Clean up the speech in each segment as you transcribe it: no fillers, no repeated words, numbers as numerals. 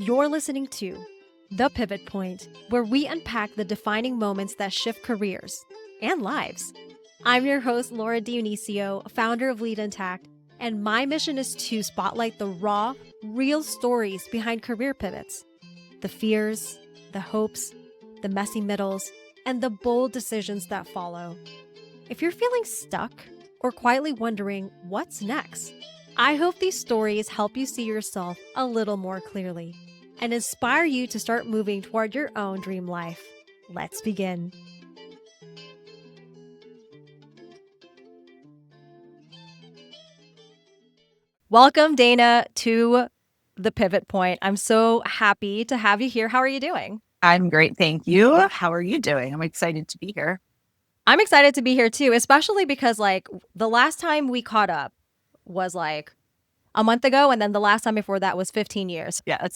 You're listening to The Pivot Point, where we unpack the defining moments that shift careers and lives. I'm your host, Laura Dionisio, founder of Lead Intact, and my mission is to spotlight the raw, real stories behind career pivots, the fears, the hopes, the messy middles, and the bold decisions that follow. If you're feeling stuck or quietly wondering what's next, I hope these stories help you see yourself a little more clearly and inspire you to start moving toward your own dream life. Let's begin. Welcome, Dana, to The Pivot Point. I'm so happy to have you here. How are you doing? I'm great, thank you. How are you doing? I'm excited to be here. I'm excited to be here too, especially because the last time we caught up was a month ago, and then the last time before that was 15 years. Yeah,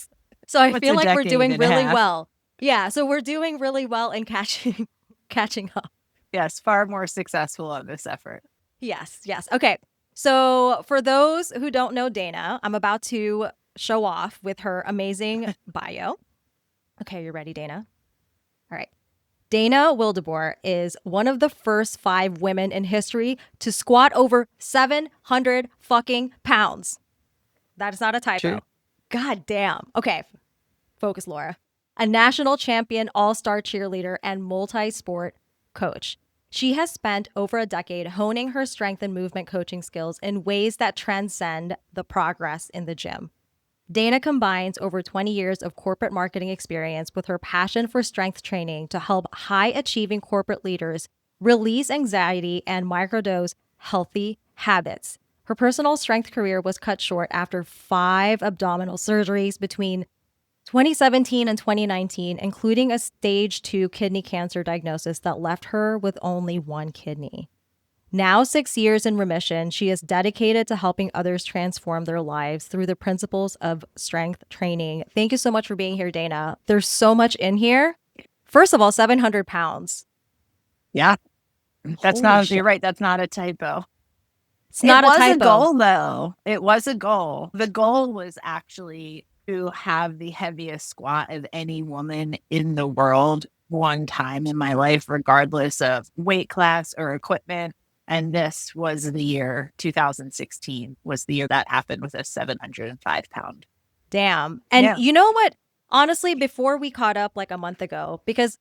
So I feel like we're doing really half. well. Yeah, so we're doing really well in catching up. Yes, far more successful on this effort. Yes. Okay. So for those who don't know Dana, I'm about to show off with her amazing bio. Okay, you ready, Dana? All right. Dana Wildebore is one of the first 5 women in history to squat over 700 fucking pounds. That is not a typo. True. God damn. Okay. Focus, Laura. A national champion, all-star cheerleader, and multi-sport coach. She has spent over a decade honing her strength and movement coaching skills in ways that transcend the progress in the gym. Dana combines over 20 years of corporate marketing experience with her passion for strength training to help high-achieving corporate leaders release anxiety and microdose healthy habits. Her personal strength career was cut short after 5 abdominal surgeries between 2017 and 2019, including a stage 2 kidney cancer diagnosis that left her with only 1 kidney. Now 6 years in remission, she is dedicated to helping others transform their lives through the principles of strength training. Thank you so much for being here, Dana. There's so much in here. First of all, 700 pounds. Yeah, that's Holy not, shit. you're right, that's not a typo. It's not a typo. It was a goal, though. It was a goal. The goal was actually to have the heaviest squat of any woman in the world one time in my life, regardless of weight class or equipment. And this was the year 2016 was the year that happened with a 705 pound. Damn. And You know what? Honestly, before we caught up a month ago, because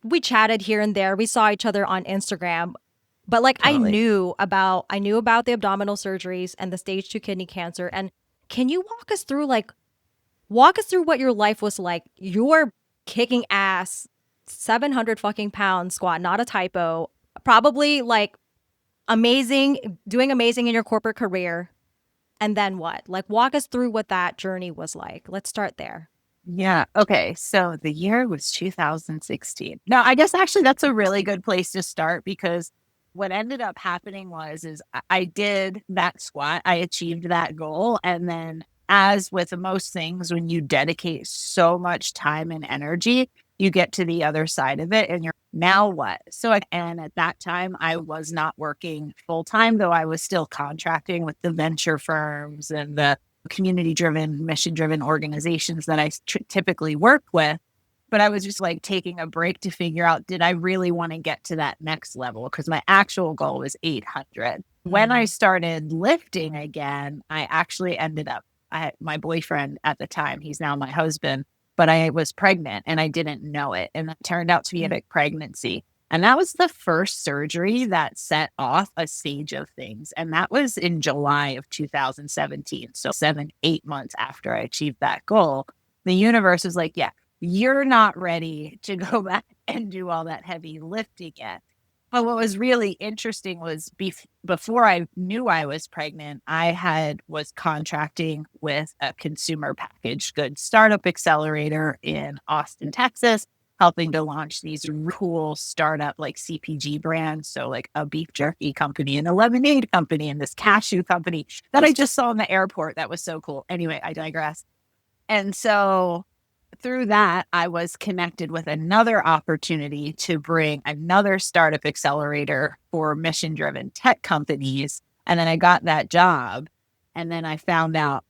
we chatted here and there, we saw each other on Instagram, but totally. I knew about the abdominal surgeries and the stage 2 kidney cancer. And can you walk us through what your life was like? You're kicking ass, 700 fucking pound squat, not a typo, probably amazing, doing amazing in your corporate career. And then what? Walk us through what that journey was like. Let's start there. Yeah. Okay. So the year was 2016. Now, I guess actually that's a really good place to start, because what ended up happening is I did that squat. I achieved that goal. And then, as with most things, when you dedicate so much time and energy, you get to the other side of it and you're, now what? And at that time, I was not working full time, though I was still contracting with the venture firms and the community-driven, mission-driven organizations that I typically work with. But I was just taking a break to figure out, did I really want to get to that next level? Because my actual goal was 800. Mm-hmm. When I started lifting again, I actually ended up, my boyfriend at the time, he's now my husband, but I was pregnant and I didn't know it. And that turned out to be a big pregnancy. And that was the first surgery that set off a stage of things. And that was in July of 2017. So 7-8 months after I achieved that goal, the universe was like, yeah, you're not ready to go back and do all that heavy lifting yet. But what was really interesting was before I knew I was pregnant, I was contracting with a consumer packaged goods startup accelerator in Austin, Texas, helping to launch these cool startup CPG brands. So a beef jerky company and a lemonade company and this cashew company that I just saw in the airport. That was so cool. Anyway, I digress. And so through that, I was connected with another opportunity to bring another startup accelerator for mission-driven tech companies. And then I got that job. And then I found out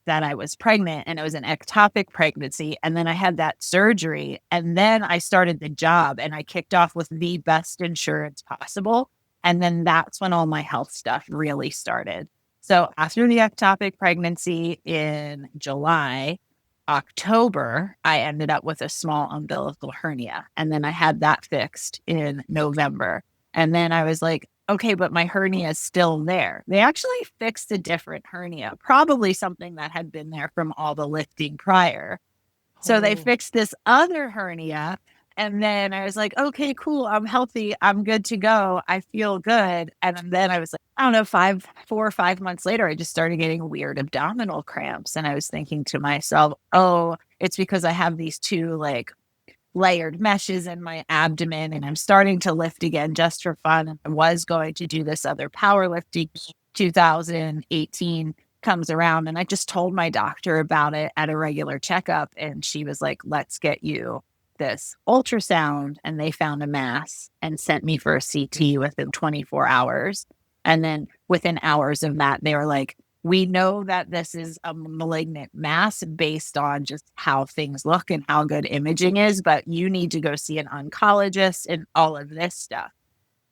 that I was pregnant, and it was an ectopic pregnancy. And then I had that surgery, and then I started the job, and I kicked off with the best insurance possible. And then that's when all my health stuff really started. So after the ectopic pregnancy in July, October, I ended up with a small umbilical hernia. And then I had that fixed in November. And then I was like, okay, but my hernia is still there. They actually fixed a different hernia, probably something that had been there from all the lifting prior. So they fixed this other hernia. And then I was like, okay, cool. I'm healthy. I'm good to go. I feel good. And then I was like, I don't know, 4 or 5 months later, I just started getting weird abdominal cramps. And I was thinking to myself, oh, it's because I have these two like layered meshes in my abdomen and I'm starting to lift again just for fun. I was going to do this other powerlifting. 2018 comes around and I just told my doctor about it at a regular checkup. And she was like, let's get you this ultrasound. And they found a mass and sent me for a CT within 24 hours. And then within hours of that, they were like, we know that this is a malignant mass based on just how things look and how good imaging is, but you need to go see an oncologist and all of this stuff.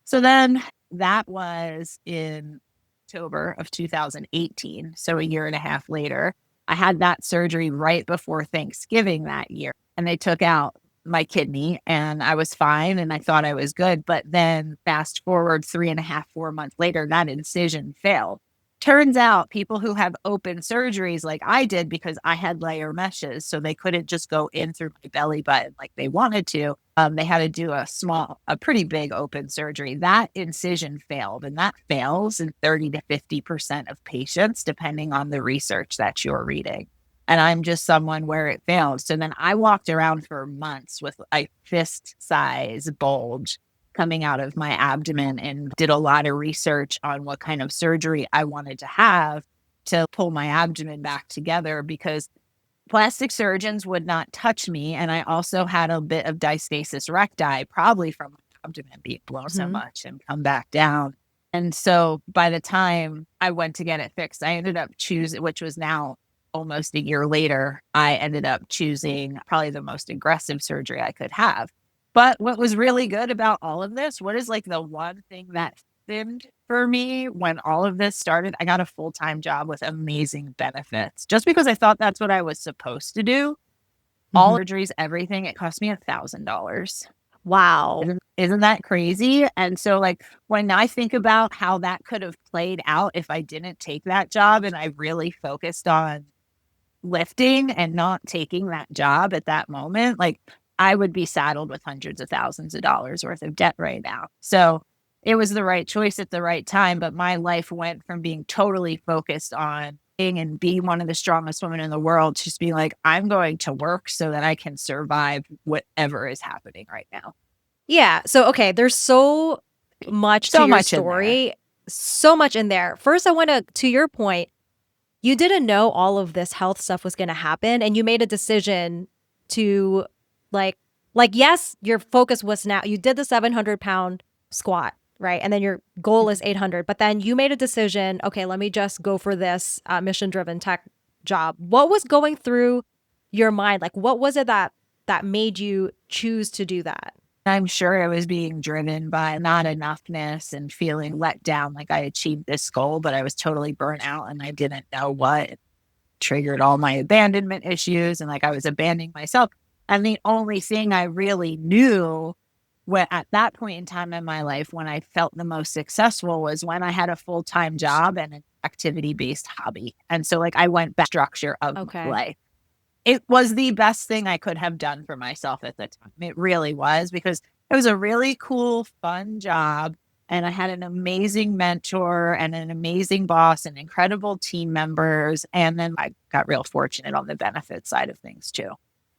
So then that was in October of 2018. So a year and a half later, I had that surgery right before Thanksgiving that year. And they took out my kidney and I was fine and I thought I was good. But then fast forward 3.5, 4 months later, that incision failed. Turns out people who have open surgeries like I did, because I had layer meshes, so they couldn't just go in through my belly button like they wanted to. They had to do a pretty big open surgery. That incision failed, and that fails in 30 to 50% of patients, depending on the research that you're reading. And I'm just someone where it failed. So then I walked around for months with a fist size bulge coming out of my abdomen and did a lot of research on what kind of surgery I wanted to have to pull my abdomen back together, because plastic surgeons would not touch me. And I also had a bit of diastasis recti, probably from my abdomen being blown so much and come back down. And so by the time I went to get it fixed, I ended up choosing, which was now almost a year later, I ended up choosing probably the most aggressive surgery I could have. But what was really good about all of this, what is like the one thing that happened for me when all of this started? I got a full-time job with amazing benefits just because I thought that's what I was supposed to do. All surgeries, everything, it cost me $1,000. Wow. Isn't that crazy? And so like when I think about how that could have played out if I didn't take that job and I really focused on lifting and not taking that job at that moment, like I would be saddled with hundreds of thousands of dollars worth of debt right now. So it was the right choice at the right time. But my life went from being totally focused on being and being one of the strongest women in the world to just being like, I'm going to work so that I can survive whatever is happening right now. Yeah. So, okay, there's so much to your story, so much in there. First, I want to your point, you didn't know all of this health stuff was going to happen, and you made a decision to like, yes, your focus was now, you did the 700-pound squat, right? And then your goal is 800, but then you made a decision, okay, let me just go for this mission-driven tech job. What was going through your mind? Like, what was it that made you choose to do that? I'm sure I was being driven by not enoughness and feeling let down, like I achieved this goal, but I was totally burnt out and I didn't know what triggered all my abandonment issues. And like I was abandoning myself. And the only thing I really knew when at that point in time in my life, when I felt the most successful, was when I had a full-time job and an activity-based hobby. And so like I went back to the structure of my life. It was the best thing I could have done for myself at the time. It really was, because it was a really cool, fun job. And I had an amazing mentor and an amazing boss and incredible team members. And then I got real fortunate on the benefit side of things too.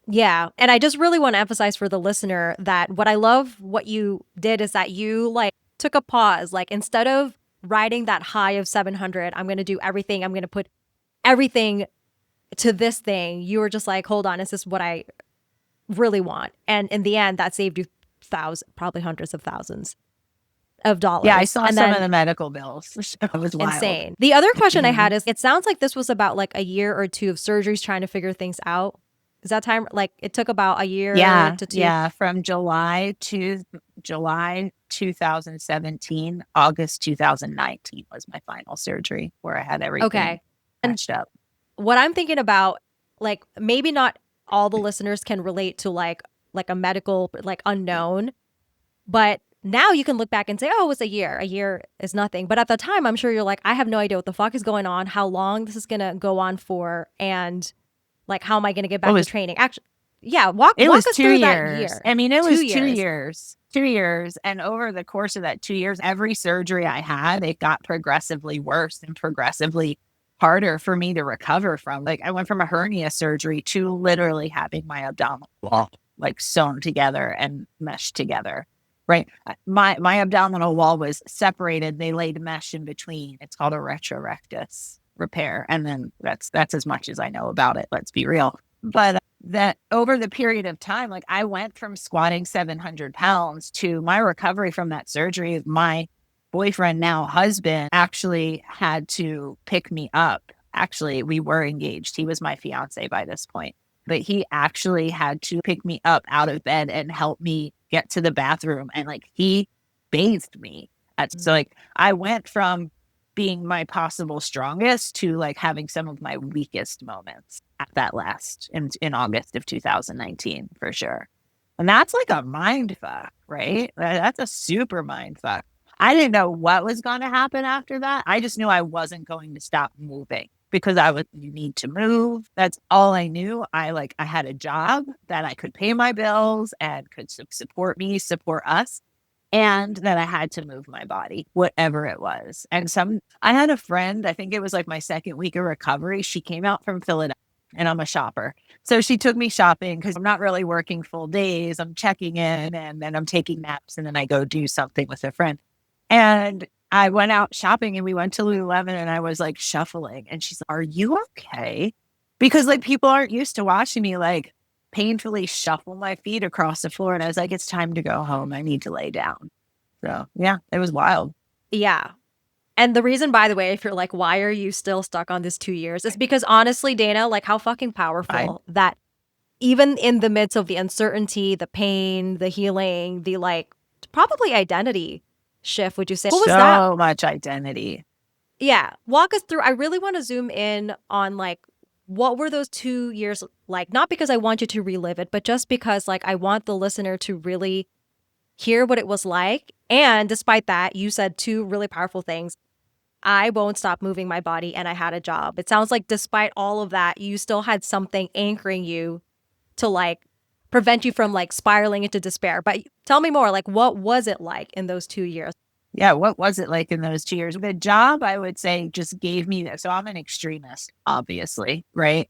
Yeah. And I just really want to emphasize for the listener that what I love what you did is that you like took a pause. Like instead of riding that high of 700, I'm going to do everything. I'm going to put everything to this thing. You were just like, hold on, is this what I really want? And in the end, that saved you thousands, probably hundreds of thousands. of dollars. Yeah, I saw and some then of the medical bills. It was wild. insane. The other question I Mhm. had is, it sounds like this was about like a year or two of surgeries trying to figure things out. Is that time? Like it took about a year to two? Yeah. From July 2017, August 2019 was my final surgery where I had everything Okay. And matched up. what I'm thinking about, like maybe not all the listeners can relate to like a medical like unknown, but now you can look back and say, oh, it was a year. A year is nothing. But at the time, I'm sure you're like, I have no idea what the fuck is going on, how long this is gonna go on for, and like how am I gonna get Well, back to training? Actually, yeah, walk it was us 2 through that years. year. I mean, it 2 was 2 years. years. 2 years. And over the course of that 2 years, every surgery I had, it got progressively worse and progressively harder for me to recover from. Like I went from a hernia surgery to literally having my abdominal wall like sewn together and meshed together. Right. My abdominal wall was separated. They laid mesh in between. It's called a retrorectus repair. And then that's as much as I know about it. Let's be real. But that over the period of time, like I went from squatting 700 pounds to my recovery from that surgery. My boyfriend, now husband, actually had to pick me up. Actually, we were engaged. He was my fiance by this point, but he actually had to pick me up out of bed and help me get to the bathroom. And like he bathed me. So like I went from being my possible strongest to like having some of my weakest moments at that last in August of 2019 for sure. And that's like a mind fuck, right? That's a super mind fuck. I didn't know what was going to happen after that. I just knew I wasn't going to stop moving because you need to move. That's all I knew. I had a job that I could pay my bills and could support me, support us, and that I had to move my body, whatever it was. And I had a friend, I think it was like my second week of recovery. She came out from Philadelphia and I'm a shopper. So she took me shopping because I'm not really working full days. I'm checking in and then I'm taking naps and then I go do something with a friend. And I went out shopping and we went to Lululemon and I was like shuffling and she's like, are you okay? Because like people aren't used to watching me like painfully shuffle my feet across the floor. And I was like, it's time to go home. I need to lay down. So yeah, it was wild. Yeah. And the reason, by the way, if you're like, why are you still stuck on this 2 years? Is because honestly, Dana, like how fucking powerful that even in the midst of the uncertainty, the pain, the healing, the like probably identity shift, would you say? What was that? So much identity. Yeah. Walk us through. I really want to zoom in on like, what were those 2 years like? Not because I want you to relive it, but just because like I want the listener to really hear what it was like. And despite that, you said two really powerful things. I won't stop moving my body and I had a job. It sounds like despite all of that, you still had something anchoring you to like prevent you from like spiraling into despair. But tell me more, like what was it like in those 2 years? Yeah, what was it like in those 2 years? The job, I would say, just gave me that. So I'm an extremist, obviously, right?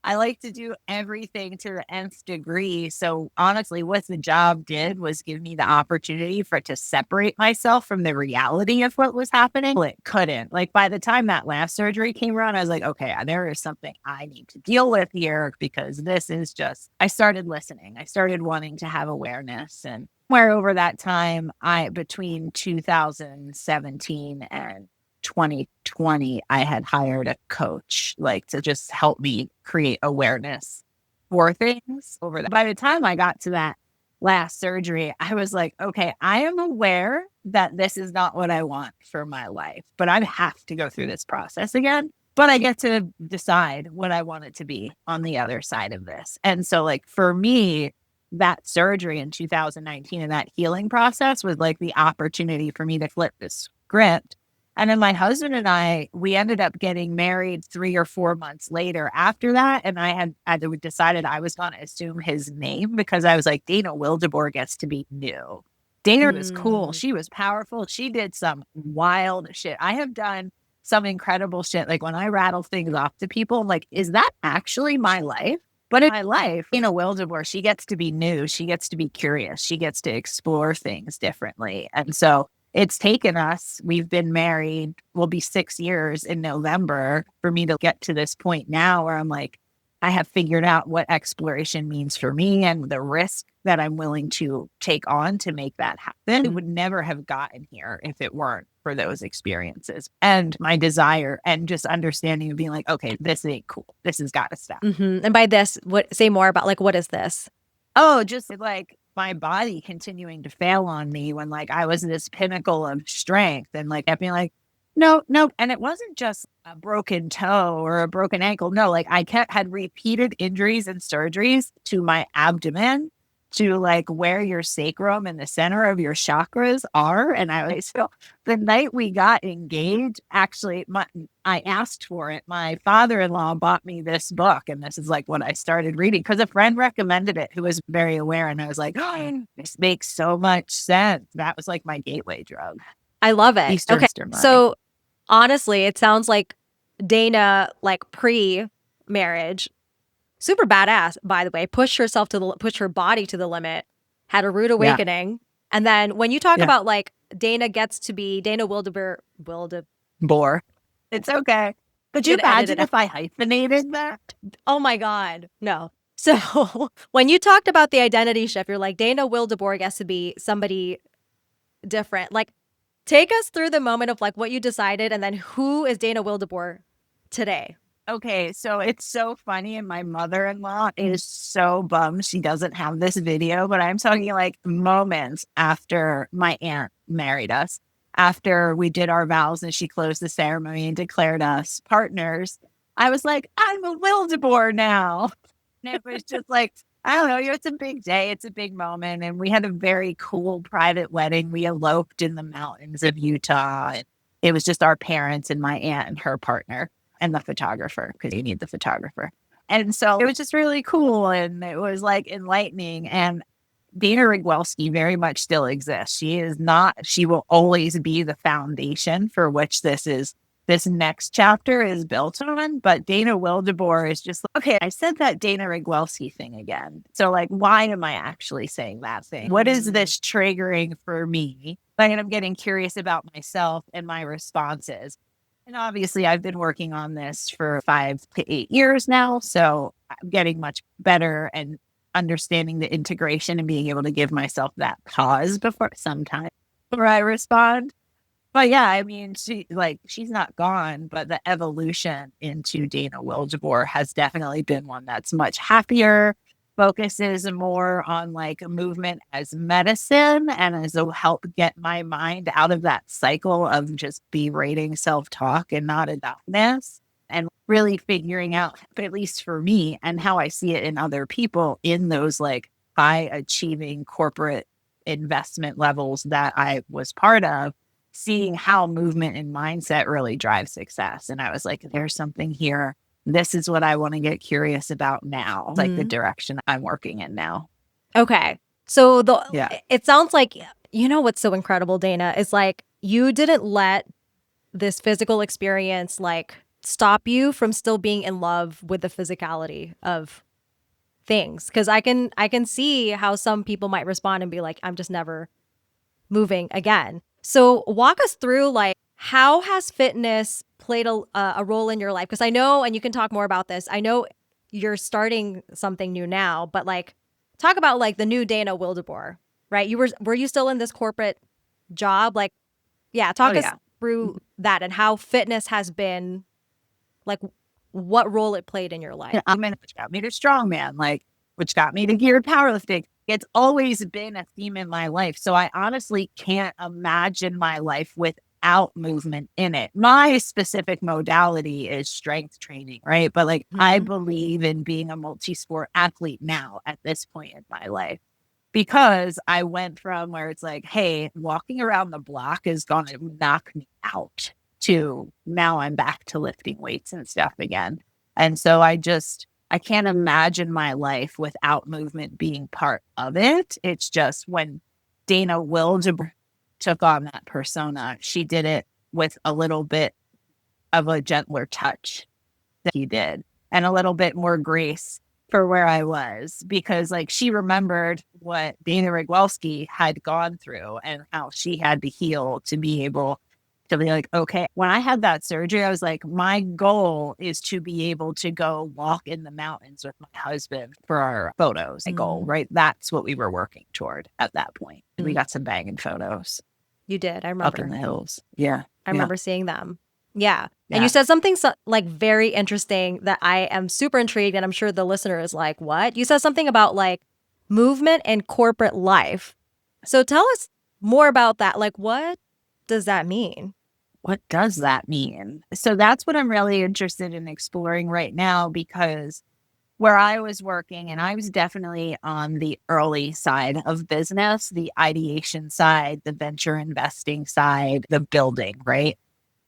I like to do everything to the nth degree. So honestly, what the job did was give me the opportunity to separate myself from the reality of what was happening. Well, it couldn't. Like by the time that last surgery came around, I was like, okay, there is something I need to deal with here because this is just, I started listening. I started wanting to have awareness. And where over that time, between 2017 and 2020, I had hired a coach like to just help me create awareness for things over that. By the time I got to that last surgery, I was like, okay, I am aware that this is not what I want for my life, but I have to go through this process again. But I get to decide what I want it to be on the other side of this. And so like for me, that surgery in 2019 and that healing process was like the opportunity for me to flip the script. And then my husband and we ended up getting married 3 or 4 months later after that. And I decided I was going to assume his name because I was like, Dana Wildebore gets to be new. Dana was cool. She was powerful. She did some wild shit. I have done some incredible shit. Like when I rattle things off to people, I'm like, is that actually my life? But in my life, Dana Wildebore, she gets to be new. She gets to be curious. She gets to explore things differently. And so it's taken us, we've been married, will be 6 years in November for me to get to this point now where I'm like, I have figured out what exploration means for me and the risk that I'm willing to take on to make that happen. It would never have gotten here if it weren't for those experiences and my desire and just understanding and being like, okay, this ain't cool. This has got to stop. And by this, say more about like, what is this? Oh, just like my body continuing to fail on me when like I was this pinnacle of strength and like being like, no, no. And it wasn't just a broken toe or a broken ankle. No, like I had repeated injuries and surgeries to my abdomen, to like where your sacrum and the center of your chakras are. And so the night we got engaged, actually, I asked for it. My father-in-law bought me this book, and this is like what I started reading because a friend recommended it who was very aware. And I was like, oh, this makes so much sense. That was like my gateway drug. I love it. Eastern So honestly, it sounds like Dana, like pre-marriage, super badass, by the way, pushed her body to the limit, had a rude awakening. And then when you talk about like Dana gets to be Dana Wildebore. It's okay. Could you imagine if I hyphenated that? Oh my God. No. So when you talked about the identity shift, you're like, Dana Wildebore gets to be somebody different. Like, take us through the moment of like what you decided and then who is Dana Wildebore today? Okay, so it's so funny, and my mother-in-law is so bummed she doesn't have this video, but I'm talking like moments after my aunt married us, after we did our vows and she closed the ceremony and declared us partners. I was like, I'm a Wildebore now. And it was just like, I don't know, it's a big day, it's a big moment, and we had a very cool private wedding. We eloped in the mountains of Utah, and it was just our parents and my aunt and her partner. And the photographer, because you need the photographer. And so it was just really cool. And it was like enlightening. And Dana Wildebore very much still exists. She will always be the foundation for which this next chapter is built on. But Dana Wildebore is just like, okay, I said that Dana Wildebore thing again. So like, why am I actually saying that thing? What is this triggering for me? Like, and I'm getting curious about myself and my responses. And obviously, I've been working on this for 5 to 8 years now. So I'm getting much better and understanding the integration and being able to give myself that pause before I respond. But yeah, I mean, she's not gone, but the evolution into Dana Wildebore has definitely been one that's much happier, focuses more on like movement as medicine and as a help get my mind out of that cycle of just berating self-talk and not enoughness, and really figuring out, at least for me and how I see it in other people, in those like high achieving corporate investment levels that I was part of, seeing how movement and mindset really drive success. And I was like, there's something here. This is what I want to get curious about now, like the direction I'm working in now. Okay. So it sounds like, you know, what's so incredible, Dana, is like you didn't let this physical experience like stop you from still being in love with the physicality of things. Cause I can see how some people might respond and be like, I'm just never moving again. So walk us through like, how has fitness played a role in your life? Because I know, and you can talk more about this, I know you're starting something new now, but like talk about like the new Dana Wildebore, right? Were you still in this corporate job? Like, talk us through that and how fitness has been, like what role it played in your life. Yeah, which got me to strongman, like which got me to geared powerlifting. It's always been a theme in my life. So I honestly can't imagine my life without movement in it. My specific modality is strength training, right? But like I believe in being a multi-sport athlete now at this point in my life, because I went from where it's like, hey, walking around the block is going to knock me out, to now I'm back to lifting weights and stuff again. And so I can't imagine my life without movement being part of it. It's just when Dana Wildebore took on that persona, she did it with a little bit of a gentler touch that he did, and a little bit more grace for where I was, because like she remembered what Dana Wildebore had gone through and how she had to heal to be able to be like, okay, when I had that surgery, I was like, my goal is to be able to go walk in the mountains with my husband for our photos. My goal, right? That's what we were working toward at that point. We got some banging photos. You did. I remember. Up in the hills. Yeah. I remember seeing them. Yeah. Yeah. And you said something like very interesting that I am super intrigued, and I'm sure the listener is like, what? You said something about like movement and corporate life. So tell us more about that. Like, what does that mean? What does that mean? So that's what I'm really interested in exploring right now, because where I was working, and I was definitely on the early side of business, the ideation side, the venture investing side, the building, right?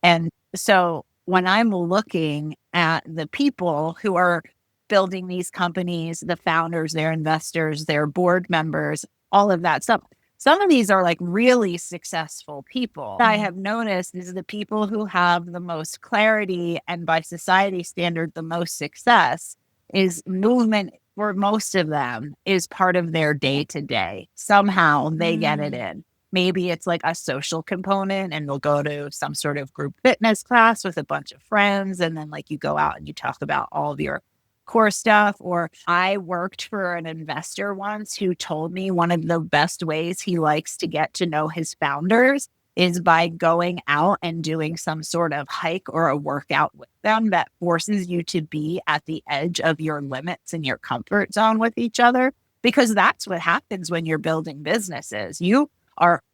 And so when I'm looking at the people who are building these companies, the founders, their investors, their board members, all of that stuff, some of these are like really successful people. I have noticed is the people who have the most clarity and by society standard, the most success is movement for most of them is part of their day to day. Somehow they get it in. Maybe it's like a social component and they'll go to some sort of group fitness class with a bunch of friends. And then like you go out and you talk about all of your core stuff. Or I worked for an investor once who told me one of the best ways he likes to get to know his founders is by going out and doing some sort of hike or a workout with them that forces you to be at the edge of your limits and your comfort zone with each other. Because that's what happens when you're building businesses.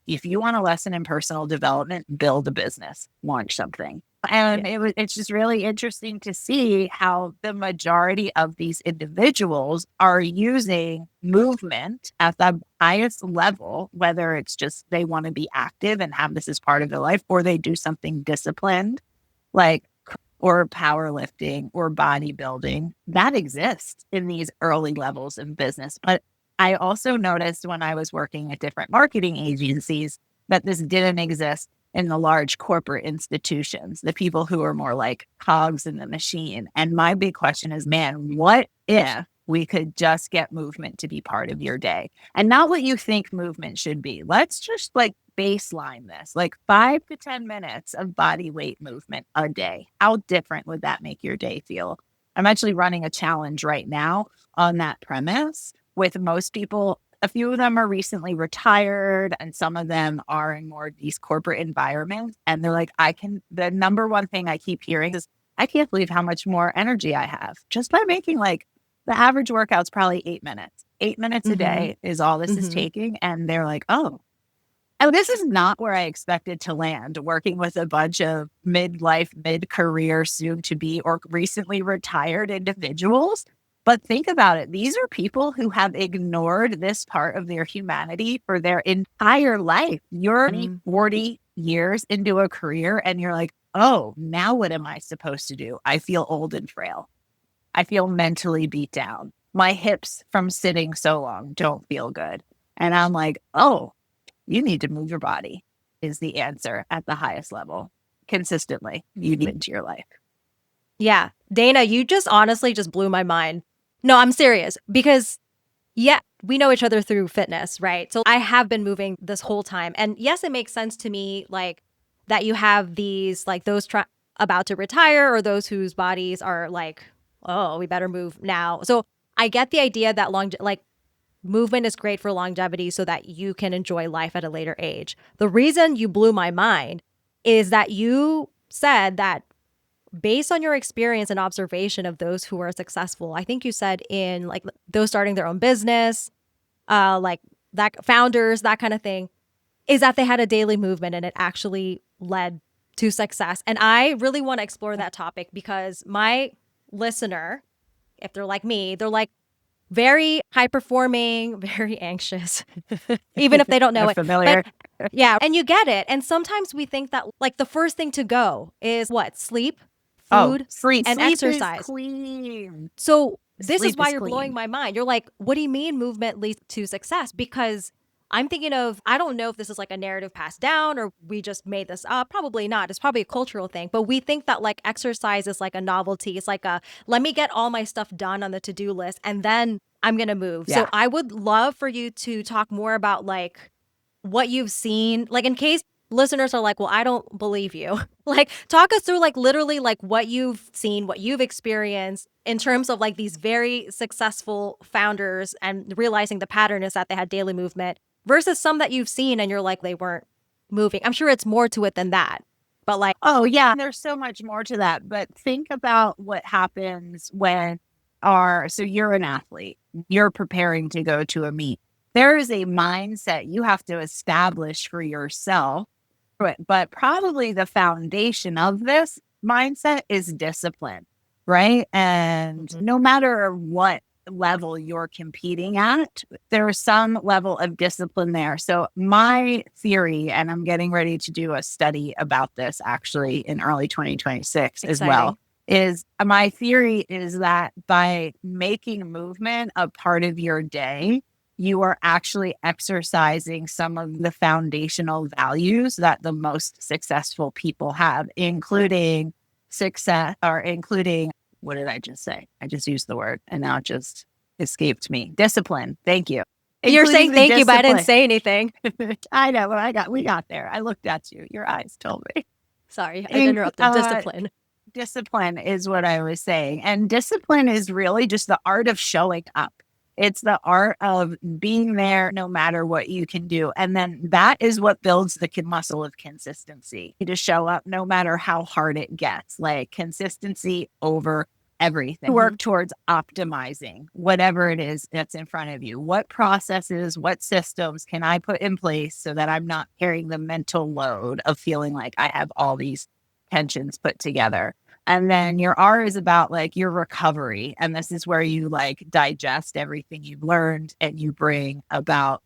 If you want a lesson in personal development, build a business, launch something. And it's just really interesting to see how the majority of these individuals are using movement at the highest level, whether it's just they want to be active and have this as part of their life, or they do something disciplined, like or powerlifting or bodybuilding. That exists in these early levels of business. But I also noticed when I was working at different marketing agencies that this didn't exist in the large corporate institutions, the people who are more like cogs in the machine. And my big question is, man, what if we could just get movement to be part of your day? And not what you think movement should be. Let's just like baseline this, like 5 to 10 minutes of body weight movement a day. How different would that make your day feel? I'm actually running a challenge right now on that premise with most people. A few of them are recently retired and some of them are in more these corporate environments. And they're like, the number one thing I keep hearing is, I can't believe how much more energy I have just by making like the average workout's probably 8 minutes. 8 minutes a day is all this is taking. And they're like, oh, and this is not where I expected to land, working with a bunch of midlife, mid-career, soon to be or recently retired individuals. But think about it. These are people who have ignored this part of their humanity for their entire life. You're 40 years into a career and you're like, oh, now what am I supposed to do? I feel old and frail. I feel mentally beat down. My hips from sitting so long don't feel good. And I'm like, oh, you need to move your body is the answer at the highest level. Consistently, you need into your life. Yeah. Dana, you just honestly just blew my mind. No, I'm serious because, yeah, we know each other through fitness, right? So I have been moving this whole time. And yes, it makes sense to me, like, that you have these, like, those about to retire or those whose bodies are like, oh, we better move now. So I get the idea that movement is great for longevity so that you can enjoy life at a later age. The reason you blew my mind is that you said that based on your experience and observation of those who are successful, I think you said in like those starting their own business, like that founders, that kind of thing, is that they had a daily movement and it actually led to success. And I really want to explore that topic because my listener, if they're like me, they're like very high performing, very anxious, even if they don't know it. Familiar. But, yeah. And you get it. And sometimes we think that like the first thing to go is what? Sleep, food, and exercise. Is clean. So this Sleep is why is you're clean. blowing my mind. You're like, what do you mean movement leads to success? Because I'm thinking of, I don't know if this is like a narrative passed down or we just made this up. Probably not. It's probably a cultural thing. But we think that like exercise is like a novelty. It's like let me get all my stuff done on the to-do list and then I'm going to move. Yeah. So I would love for you to talk more about like what you've seen, like in case listeners are like, well, I don't believe you. Like, talk us through like literally like what you've seen, what you've experienced in terms of like these very successful founders and realizing the pattern is that they had daily movement versus some that you've seen and you're like, they weren't moving. I'm sure it's more to it than that. But like, Oh, yeah. There's so much more to that. But think about what happens when so you're an athlete, you're preparing to go to a meet. There is a mindset you have to establish for yourself. But probably the foundation of this mindset is discipline, right? And no matter what level you're competing at, there's some level of discipline there. So my theory, and I'm getting ready to do a study about this actually in early 2026 as well, is my theory is that by making movement a part of your day, you are actually exercising some of the foundational values that the most successful people have, including what did I just say? I just used the word and now it just escaped me. Discipline. Thank you. you're Including saying the thank you, but I didn't discipline. say anything. I know. We got there. I looked at you. Your eyes told me. Sorry, I interrupted. Discipline. Discipline is what I was saying. And discipline is really just the art of showing up. It's the art of being there no matter what you can do. And then that is what builds the muscle of consistency to show up no matter how hard it gets, like consistency over everything. Work towards optimizing whatever it is that's in front of you. What processes, what systems can I put in place so that I'm not carrying the mental load of feeling like I have all these tensions put together? And then your R is about like your recovery. And this is where you like digest everything you've learned and you bring about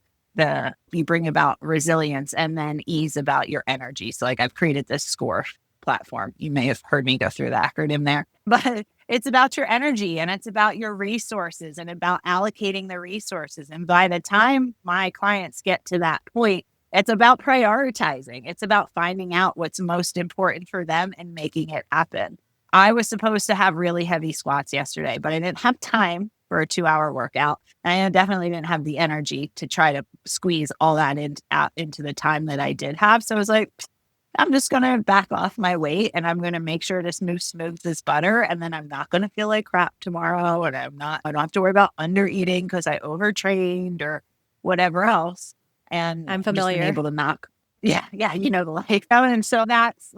resilience, and then E's about your energy. So like I've created this score platform. You may have heard me go through the acronym there, but it's about your energy and it's about your resources and about allocating the resources. And by the time my clients get to that point, it's about prioritizing. It's about finding out what's most important for them and making it happen. I was supposed to have really heavy squats yesterday, but I didn't have time for a 2-hour workout. And I definitely didn't have the energy to try to squeeze all that into the time that I did have. So I was like, I'm just going to back off my weight and I'm going to make sure this move smooth as butter. And then I'm not going to feel like crap tomorrow. And I don't have to worry about under eating because I overtrained or whatever else. And I'm just been familiar. able to knock. Yeah, you know the life. And so that's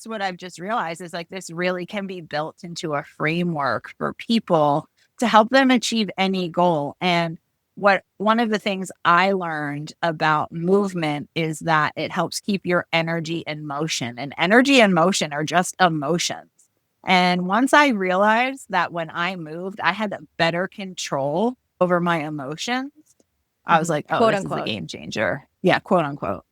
what I've just realized is like this really can be built into a framework for people to help them achieve any goal. And one of the things I learned about movement is that it helps keep your energy in motion. And energy and motion are just emotions. And once I realized that when I moved, I had better control over my emotions, I was like, oh, Quote this is a unquote. game changer. Yeah, quote unquote.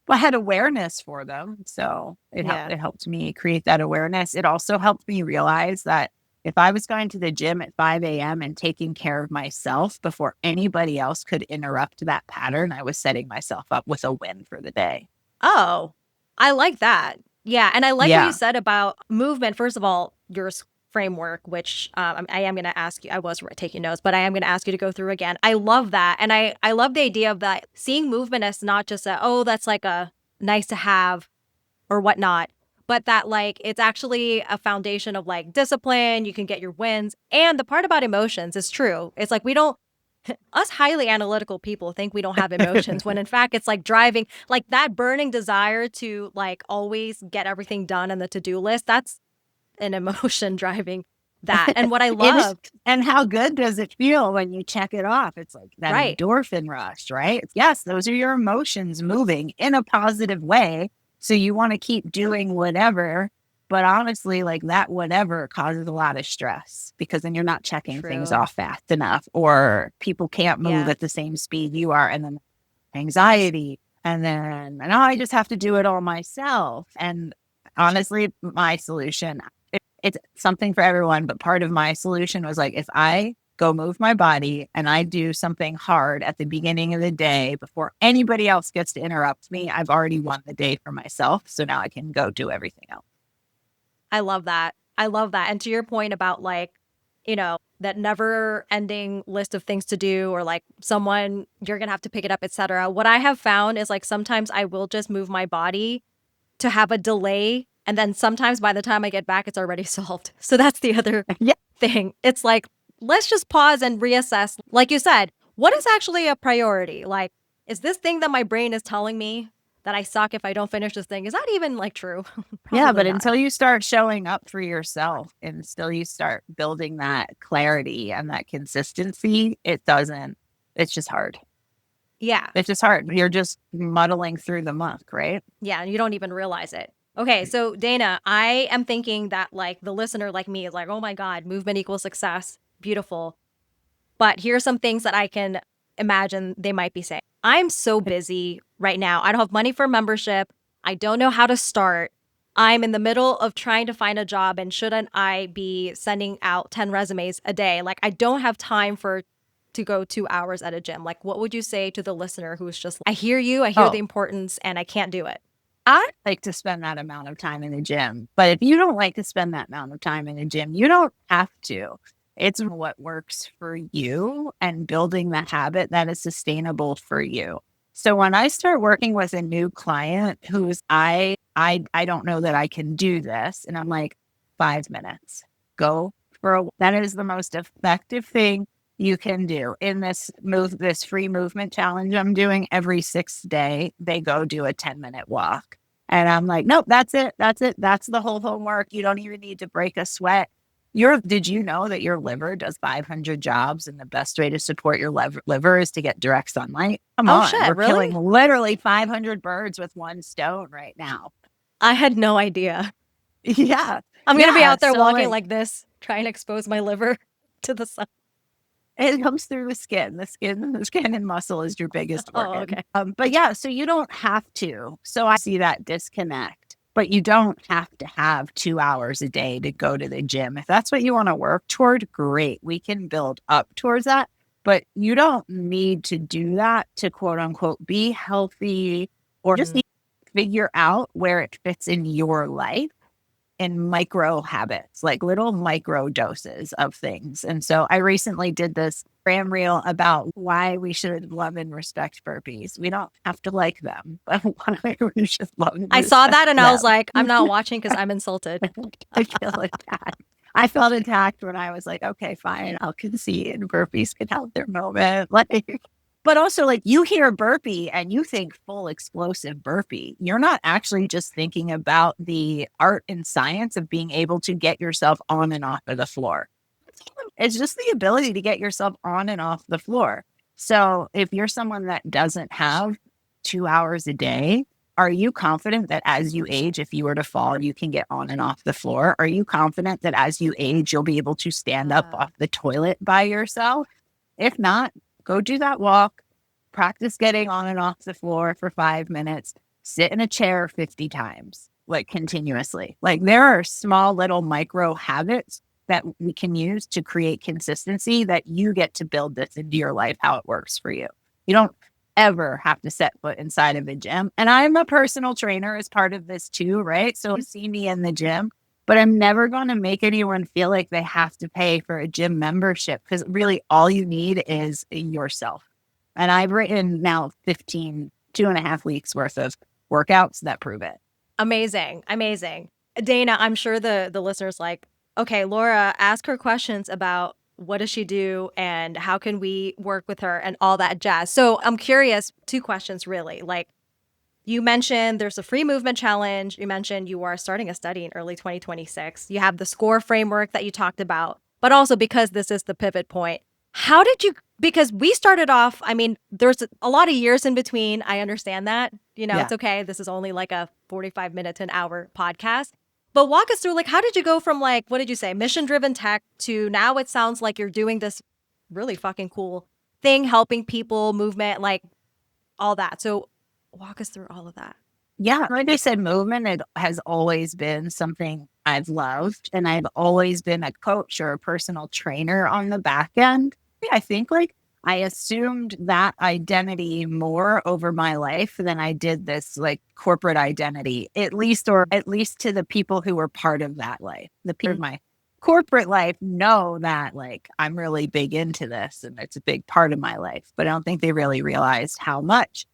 Well, I had awareness for them. So it helped me create that awareness. It also helped me realize that if I was going to the gym at 5 a.m. and taking care of myself before anybody else could interrupt that pattern, I was setting myself up with a win for the day. Oh, I like that. Yeah. And I like what you Yeah. said about movement. First of all, your framework, which I am going to ask you, I was taking notes, but I am going to ask you to go through again. I love that. And I love the idea of that, seeing movement as not just that's like a nice to have or whatnot, but that like it's actually a foundation of like discipline. You can get your wins. And the part about emotions is true. It's like us highly analytical people think we don't have emotions when in fact it's like driving, like that burning desire to like always get everything done on the to-do list. That's an emotion driving that. And what I love. And how good does it feel when you check it off? It's like that endorphin rush, right? Yes, those are your emotions moving in a positive way. So you want to keep doing whatever. But honestly, like that whatever causes a lot of stress because then you're not checking things off fast enough, or people can't move at the same speed you are. And then anxiety. And I just have to do it all myself. And honestly, my solution, it's something for everyone, but part of my solution was like, if I go move my body and I do something hard at the beginning of the day before anybody else gets to interrupt me, I've already won the day for myself. So now I can go do everything else. I love that. I love that. And to your point about like, that never ending list of things to do, or like someone, you're going to have to pick it up, etc. What I have found is like sometimes I will just move my body to have a delay. And then sometimes by the time I get back, it's already solved. So that's the other Yeah. thing. It's like, let's just pause and reassess. Like you said, what is actually a priority? Like, is this thing that my brain is telling me that I suck if I don't finish this thing, is that even like true? Yeah, but not. until you start showing up for yourself and still you start building that clarity and that consistency, it's just hard. Yeah. It's just hard. You're just muddling through the muck, right? Yeah, and you don't even realize it. Okay, so Dana, I am thinking that like the listener like me is like, oh my God, movement equals success. Beautiful. But here's some things that I can imagine they might be saying. I'm so busy right now. I don't have money for membership. I don't know how to start. I'm in the middle of trying to find a job, and shouldn't I be sending out 10 resumes a day? Like, I don't have time to go 2 hours at a gym. Like, what would you say to the listener who's just, I hear you, I hear the importance, and I can't do it? I like to spend that amount of time in the gym. But if you don't like to spend that amount of time in the gym, you don't have to. It's what works for you and building the habit that is sustainable for you. So when I start working with a new client who's I don't know that I can do this, and I'm like, 5 minutes, go that is the most effective thing you can do in this free movement challenge I'm doing. Every 6th day, they go do a 10-minute walk. And I'm like, nope, that's it. That's it. That's the whole homework. You don't even need to break a sweat. Did you know that your liver does 500 jobs, and the best way to support your liver is to get direct sunlight? Come on. Shit, We're really? killing literally 500 birds with one stone right now. I had no idea. Yeah. I'm going to be out there walking like this, trying to expose my liver to the sun. It comes through the skin. The skin and muscle is your biggest organ. Okay. But yeah, so you don't have to. So I see that disconnect, but you don't have to have 2 hours a day to go to the gym. If that's what you want to work toward, great. We can build up towards that, but you don't need to do that to quote unquote be healthy, or just need to figure out where it fits in your life in micro habits, like little micro doses of things. And so I recently did this gram reel about why we should love and respect burpees. We don't have to like them, but why we should love and I saw that and them. I was like, I'm not watching because I'm insulted. I feel attacked. I felt attacked when I was like, okay, fine, I'll concede. Burpees can have their moment. But also, like, you hear a burpee and you think full explosive burpee. You're not actually just thinking about the art and science of being able to get yourself on and off of the floor. It's just the ability to get yourself on and off the floor. So if you're someone that doesn't have 2 hours a day, are you confident that as you age, if you were to fall, you can get on and off the floor? Are you confident that as you age, you'll be able to stand up off the toilet by yourself? If not, go do that walk, practice getting on and off the floor for 5 minutes, sit in a chair 50 times, like continuously. Like, there are small little micro habits that we can use to create consistency that you get to build this into your life, how it works for you. You don't ever have to set foot inside of a gym. And I'm a personal trainer as part of this too, right? So you see me in the gym, but I'm never going to make anyone feel like they have to pay for a gym membership, because really all you need is yourself. And I've written now 2.5 weeks worth of workouts that prove it. Amazing. Amazing. Dana, I'm sure the listeners like, okay, Laura, ask her questions about what does she do and how can we work with her and all that jazz. So I'm curious, 2 questions really. Like, you mentioned there's a free movement challenge. You mentioned you are starting a study in early 2026. You have the SCORE framework that you talked about, but also because this is the pivot point, how did you, because we started off, I mean, there's a lot of years in between. I understand that, It's okay. This is only like a 45-minute to an hour podcast, but walk us through, like, how did you go from, like, what did you say, mission-driven tech to now it sounds like you're doing this really fucking cool thing, helping people, movement, like all that. So walk us through all of that. Yeah. Like I said, movement, it has always been something I've loved. And I've always been a coach or a personal trainer on the back end. I think like I assumed that identity more over my life than I did this like corporate identity, at least to the people who were part of that life, the people, corporate life know that like I'm really big into this and it's a big part of my life, but I don't think they really realized how much.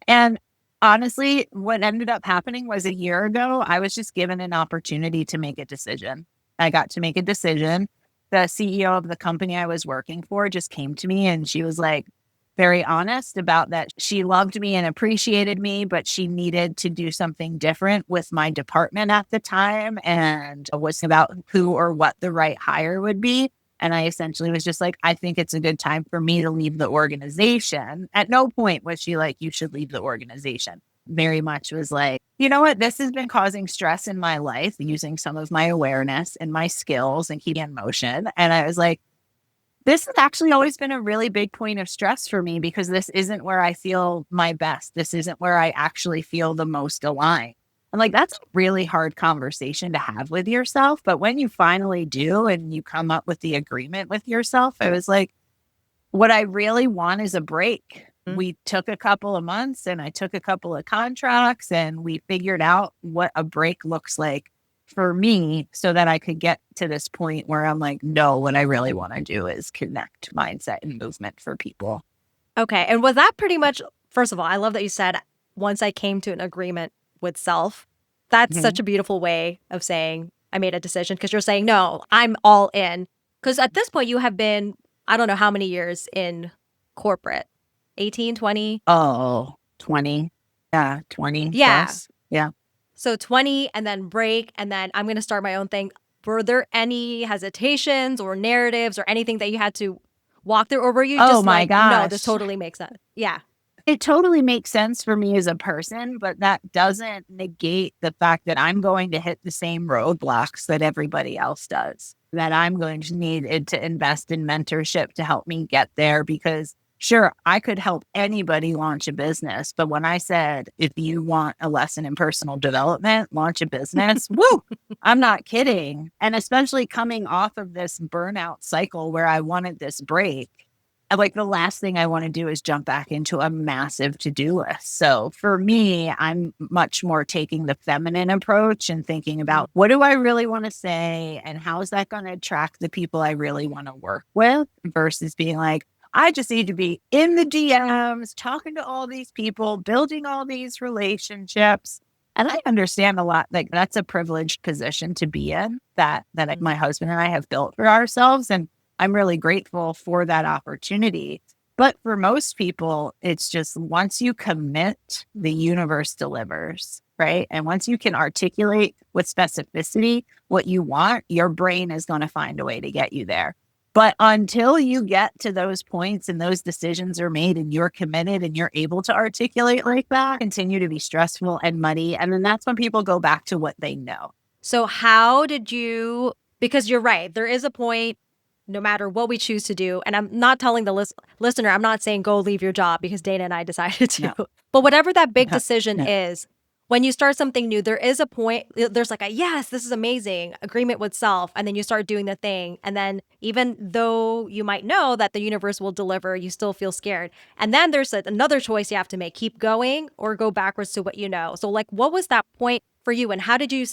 And honestly, what ended up happening was a year ago, I was just given an opportunity to make a decision. I got to make a decision. The CEO of the company I was working for just came to me and she was like, very honest about that. She loved me and appreciated me, but she needed to do something different with my department at the time and was about who or what the right hire would be. And I essentially was just like, I think it's a good time for me to leave the organization. At no point was she like, you should leave the organization. Very much was like, you know what? This has been causing stress in my life, using some of my awareness and my skills and keeping in motion. And I was like, this has actually always been a really big point of stress for me because this isn't where I feel my best. This isn't where I actually feel the most aligned. And like, that's a really hard conversation to have with yourself. But when you finally do and you come up with the agreement with yourself, I was like, what I really want is a break. We took a couple of months and I took a couple of contracts and we figured out what a break looks like for me so that I could get to this point where I'm like, no, what I really want to do is connect mindset and movement for people. Okay. And was that pretty much, first of all, I love that you said, once I came to an agreement with self, that's such a beautiful way of saying I made a decision because you're saying, no, I'm all in. Because at this point, you have been, I don't know how many years in corporate, 18, 20? Oh, 20. Yeah, 20 Yeah. plus. Yeah. So 20 and then break, and then I'm going to start my own thing. Were there any hesitations or narratives or anything that you had to walk through, or were you Oh just my like, no, this gosh. totally makes sense? Yeah. It totally makes sense for me as a person, but that doesn't negate the fact that I'm going to hit the same roadblocks that everybody else does, that I'm going to need it to invest in mentorship to help me get there. Because sure, I could help anybody launch a business. But when I said, if you want a lesson in personal development, launch a business, woo, I'm not kidding. And especially coming off of this burnout cycle where I wanted this break. Like the last thing I want to do is jump back into a massive to-do list. So for me, I'm much more taking the feminine approach and thinking about what do I really want to say and how is that going to attract the people I really want to work with versus being like, I just need to be in the DMs, talking to all these people, building all these relationships. And I understand a lot, like that's a privileged position to be in that my husband and I have built for ourselves. And I'm really grateful for that opportunity. But for most people, it's just once you commit, the universe delivers, right? And once you can articulate with specificity what you want, your brain is going to find a way to get you there. But until you get to those points and those decisions are made and you're committed and you're able to articulate like that, continue to be stressful and muddy. And then that's when people go back to what they know. So how did you, because you're right, there is a point, no matter what we choose to do, and I'm not telling the listener, I'm not saying go leave your job because Dana and I decided to, No. but whatever that big decision No. is, when you start something new, there is a point, there's like a, yes, this is amazing, agreement with self, and then you start doing the thing. And then even though you might know that the universe will deliver, you still feel scared. And then there's another choice you have to make, keep going or go backwards to what you know. So like, what was that point for you? And how did you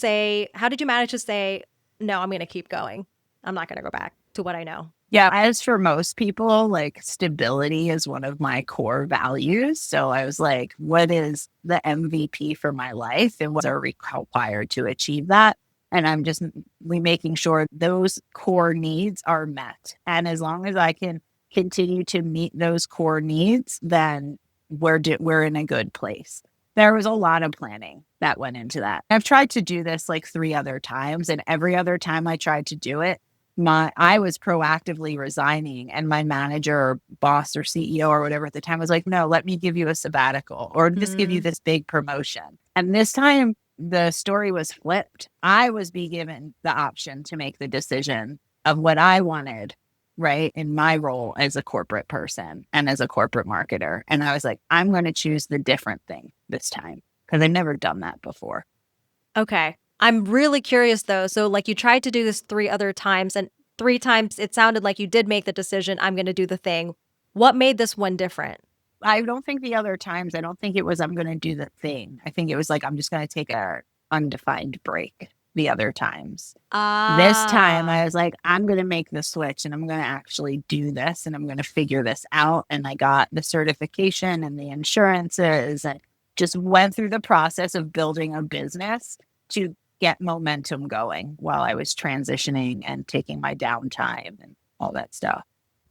manage to say, no, I'm going to keep going. I'm not going to go back to what I know. Yeah, as for most people, like stability is one of my core values. So I was like, what is the MVP for my life and what are required to achieve that? And I'm just making sure those core needs are met. And as long as I can continue to meet those core needs, then we're in a good place. There was a lot of planning that went into that. I've tried to do this like 3 other times, and every other time I tried to do it, I was proactively resigning and my manager or boss or CEO or whatever at the time was like, no, let me give you a sabbatical or just give you this big promotion. And this time the story was flipped. I was being given the option to make the decision of what I wanted, right? In my role as a corporate person and as a corporate marketer. And I was like, I'm going to choose the different thing this time because I've never done that before. Okay. I'm really curious though. So like you tried to do this 3 other times and 3 times it sounded like you did make the decision, I'm going to do the thing. What made this one different? I don't think the other times, I don't think it was I'm going to do the thing. I think it was like I'm just going to take a undefined break. the other times. This time Ah, I was like, I'm going to make the switch and I'm going to actually do this and I'm going to figure this out. And I got the certification and the insurances and just went through the process of building a business to get momentum going while I was transitioning and taking my downtime and all that stuff.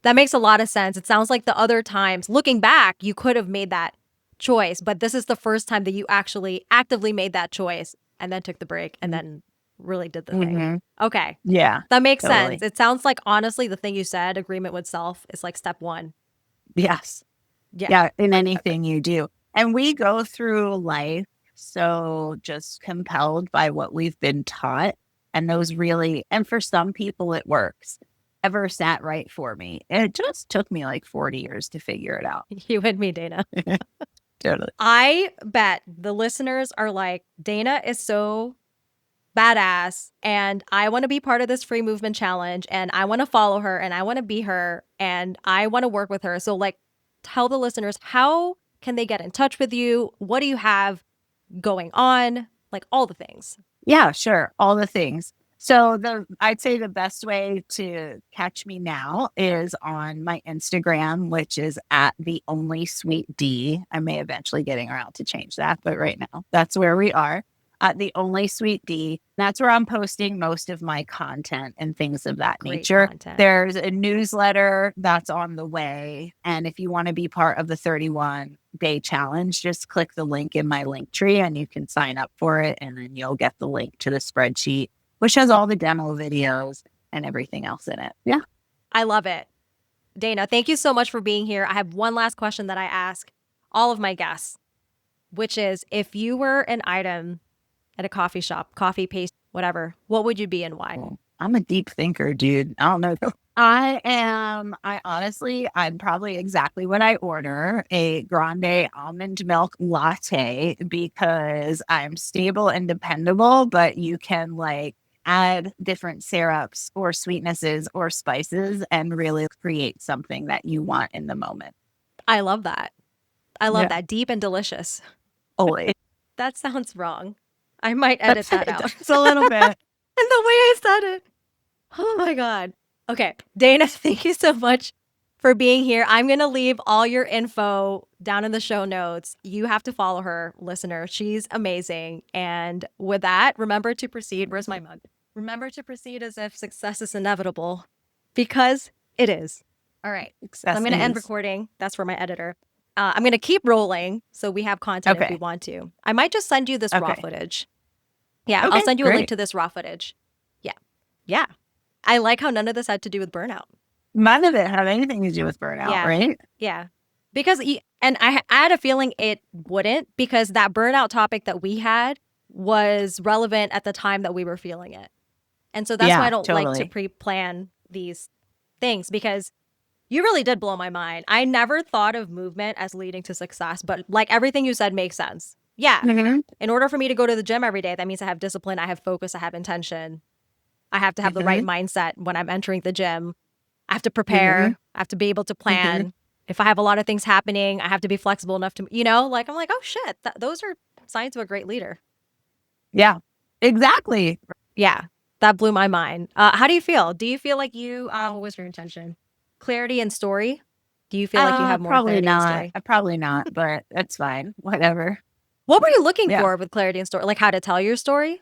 that makes a lot of sense. It sounds like the other times, looking back, you could have made that choice, but this is the first time that you actually actively made that choice and then took the break and then really did the thing. Mm-hmm. Okay. Yeah, That makes sense. totally. It sounds like, honestly, the thing you said, agreement with self, is like step one. Yes. Yeah. Yeah, in anything you do. And we go through life so just compelled by what we've been taught. And those really, and for some people, it works. Ever sat right for me. It just took me like 40 years to figure it out. You and me, Dana. Totally. I bet the listeners are like, Dana is so badass and I want to be part of this free movement challenge and I want to follow her and I want to be her and I want to work with her. So like tell the listeners, how can they get in touch with you? What do you have going on? Like all the things. Yeah, sure. All the things. So I'd say the best way to catch me now is on my Instagram, which is at the only sweet D. I may eventually getting around to change that, but right now that's where we are. At the only sweet D. That's where I'm posting most of my content and things of that Great nature. content. There's a newsletter that's on the way. And if you want to be part of the 31-day challenge, just click the link in my link tree and you can sign up for it. And then you'll get the link to the spreadsheet, which has all the demo videos and everything else in it. Yeah. I love it. Dana, thank you so much for being here. I have one last question that I ask all of my guests, which is if you were an item at a coffee shop, coffee, paste, whatever, what would you be and why? I'm a deep thinker, dude. I don't know. I'm probably exactly what I order, a grande almond milk latte, because I'm stable and dependable, but you can like add different syrups or sweetnesses or spices and really create something that you want in the moment. I love that. I love Yeah. that. Deep and delicious. Always. That sounds wrong. I might edit That's that it. out. Just a little bit. And the way I said it. Oh my God. Okay. Dana, thank you so much for being here. I'm going to leave all your info down in the show notes. You have to follow her, listener. She's amazing. And with that, remember to proceed. Where's my mug? Remember to proceed as if success is inevitable because it is. All right. So I'm going to end recording. That's for my editor. I'm going to keep rolling so we have content if we want to. I might just send you this raw footage. Yeah, I'll send you a link to this raw footage. Yeah. Yeah. I like how none of this had to do with burnout. None of it had anything to do with burnout, right? Yeah. Because, and I had a feeling it wouldn't because that burnout topic that we had was relevant at the time that we were feeling it. And so that's why I don't like to pre-plan these things because you really did blow my mind. I never thought of movement as leading to success, but like everything you said makes sense. Yeah. Mm-hmm. In order for me to go to the gym every day, that means I have discipline, I have focus, I have intention. I have to have the right mindset when I'm entering the gym. I have to prepare. I have to be able to plan. If I have a lot of things happening, I have to be flexible enough to, like, I'm like, oh shit, those are signs of a great leader. Yeah, exactly. Yeah, that blew my mind. How do you feel? Do you feel like you, what was your intention? Clarity and story? Do you feel like you have more clarity and story? Probably not, but that's fine. Whatever. What were you looking for with clarity and story? Like how to tell your story?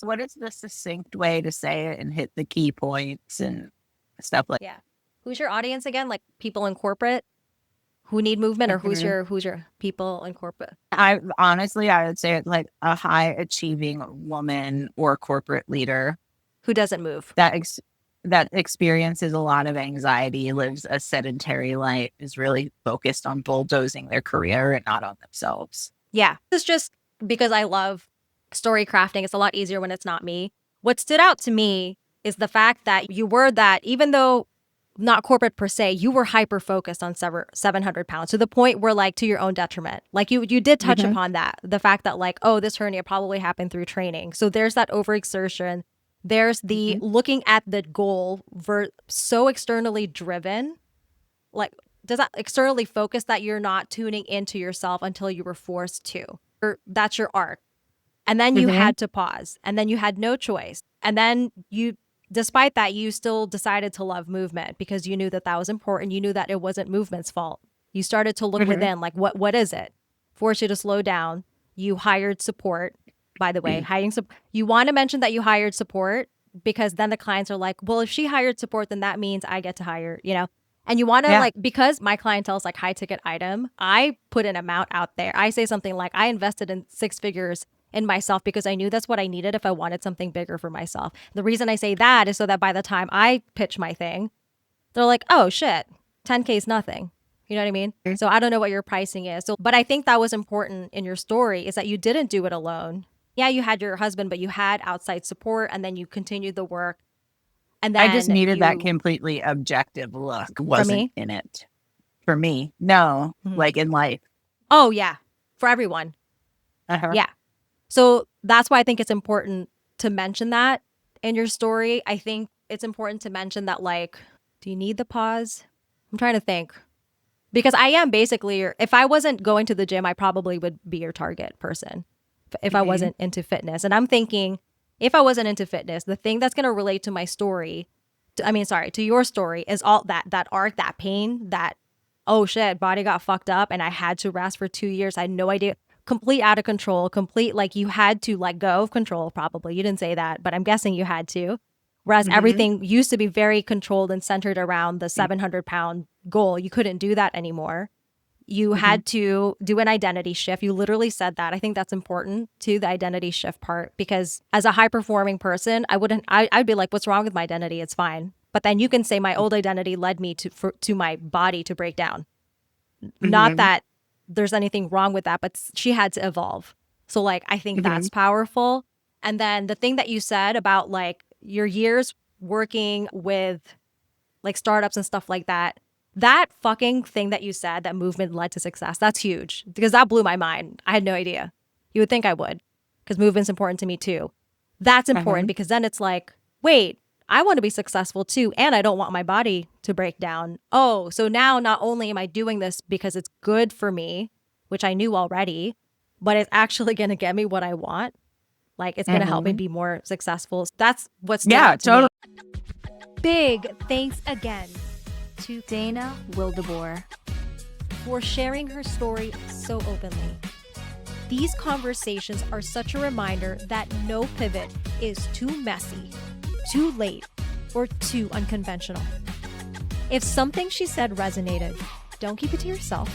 What is the succinct way to say it and hit the key points and stuff like that? Yeah. Who's your audience again? Like people in corporate who need movement or who's your people in corporate? I would say it's like a high achieving woman or corporate leader who doesn't move. That experiences a lot of anxiety, lives a sedentary life, is really focused on bulldozing their career and not on themselves. Yeah. It's just because I love story crafting. It's a lot easier when it's not me. What stood out to me is the fact that you were that, even though not corporate per se, you were hyper focused on 700 pounds to the point where like to your own detriment. Like you did touch upon that. The fact that like, oh, this hernia probably happened through training. So there's that overexertion. There's the looking at the goal so externally driven. Like, does that externally focus that you're not tuning into yourself until you were forced to? Or that's your arc. And then you had to pause, and then you had no choice. And then despite that, you still decided to love movement because you knew that that was important. You knew that it wasn't movement's fault. You started to look within, like, what is it? Forced you to slow down. You hired support, by the way. You want to mention that you hired support because then the clients are like, well, if she hired support, then that means I get to hire, And you want to like, because my clientele is like high ticket item, I put an amount out there. I say something like, I invested in 6 figures in myself because I knew that's what I needed if I wanted something bigger for myself. The reason I say that is so that by the time I pitch my thing, they're like, oh shit, 10K is nothing. You know what I mean? So I don't know what your pricing is. But I think that was important in your story is that you didn't do it alone. Yeah, you had your husband, but you had outside support, and then you continued the work. And then I just needed that completely objective look. Wasn't in it. For me. No, like in life. Oh, yeah. For everyone. Yeah. So that's why I think it's important to mention that in your story. I think it's important to mention that, like, do you need the pause? I'm trying to think. Because I am basically, if I wasn't going to the gym, I probably would be your target person if I wasn't into fitness. And I'm thinking, if I wasn't into fitness, the thing that's going to relate to my story, to your story is all that arc, that pain, that, oh shit, body got fucked up and I had to rest for 2 years. I had no idea. Complete out of control, like you had to let go of control probably. You didn't say that, but I'm guessing you had to. Whereas everything used to be very controlled and centered around the 700-pound goal. You couldn't do that anymore. You had to do an identity shift. You literally said that. I think that's important too, the identity shift part, because as a high performing person, I'd be like, what's wrong with my identity? It's fine. But then you can say my old identity led me to my body to break down. Not that there's anything wrong with that, but she had to evolve. So like, I think that's powerful. And then the thing that you said about like your years working with like startups and stuff like that fucking thing that you said, that movement led to success, that's huge because that blew my mind. I had no idea. You would think I would, because movement's important to me too. That's important because then it's like, wait, I want to be successful too, and I don't want my body to break down. Oh, so now not only am I doing this because it's good for me, which I knew already, but it's actually going to get me what I want. Like, it's going to help me be more successful. That's what's totally. Big thanks again to Dana Wildebore for sharing her story so openly. These conversations are such a reminder that no pivot is too messy, too late, or too unconventional. If something she said resonated, don't keep it to yourself.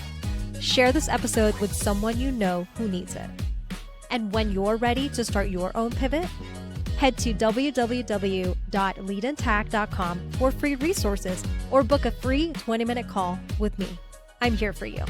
Share this episode with someone you know who needs it. And when you're ready to start your own pivot, head to www.leadintact.com for free resources or book a free 20-minute call with me. I'm here for you.